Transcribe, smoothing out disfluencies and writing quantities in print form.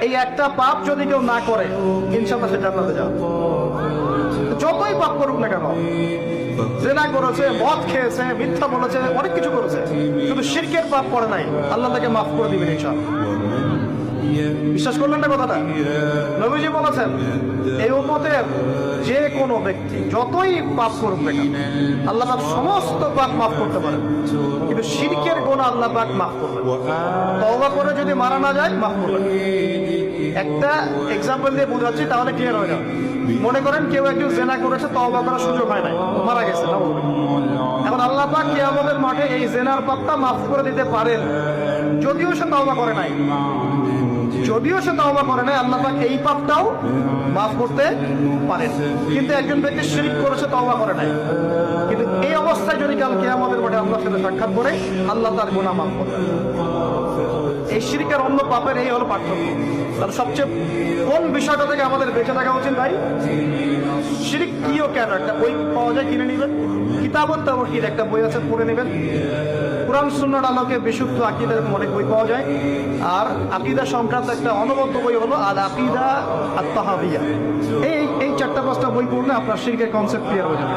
এই একটা পাপ যদি কেউ না করে ইনশাআল্লাহ সে জান্নাতে যাবে। যতই পাপ করুক না কেন, জেনা করেছে, মদ খেয়েছে, মিথ্যা বলেছে, অনেক কিছু করেছে, শুধু শিরকের পাপ করে নাই, আল্লাহ তাকে মাফ করে দিবেন ইনশাআল্লাহ। বিশ্বাস করলেন না কথাটা? নবীজি বলেছেন এই উম্মতের যে কোনো ব্যক্তি যতই পাপ করুক না কেন আল্লাহ পাক সমস্ত পাপ মাফ করতে পারেন, কিন্তু শিরকের গুনাহ আল্লাহ পাক মাফ করবেন। তওবা করে যদি মারা না যায় মাফ করবেন। একটা এক্সাম্পল দিয়ে বোঝাচ্ছি তাহলে ক্লিয়ার হয়ে যাবে। মনে করেন কেউ একজন জেনা করেছে, তওবা করার সুযোগ হয় নাই, মারা গেছে। এখন আল্লাহ পাক কিয়ামতের মাঠে এই জেনার পাপটা মাফ করে দিতে পারেন, যদিও সে তওবা করে নাই। আল্লাহ পাক এই পাপটাও মাফ করতে পারেন। কিন্তু একজন ব্যক্তি শিরক করেছে, তওবা করে নাই, কিন্তু এই অবস্থায় যদি কাল কিয়ামতের মাঠে আল্লাহর সাথে সাক্ষাৎ করে, আল্লাহ তার গুনাহ মাফ করবেন। এই শিরকের অন্য পাপের এই হলো পার্থক্য। তাহলে সবচেয়ে কোন বিষয়টা থেকে আমাদের বেঁচে থাকা উচিত ভাই? শিরক কিও কেন? একটা বই পাওয়া যায়, কিনে নেবেন। কিতাবুত তাওহীদ একটা বই আছে, পড়ে নেবেন। কুরআন সুন্নাহর আলোকে বিশুদ্ধ আকীদার অনেক বই পাওয়া যায়। আর আকীদা সংক্রান্ত একটা অনবদ্য বই হলো আল আকীদা আত-তাহাবিয়া। এই 4-5টা বই পড়লে আপনার শিরকের কনসেপ্ট ক্লিয়ার হয়ে যাবে।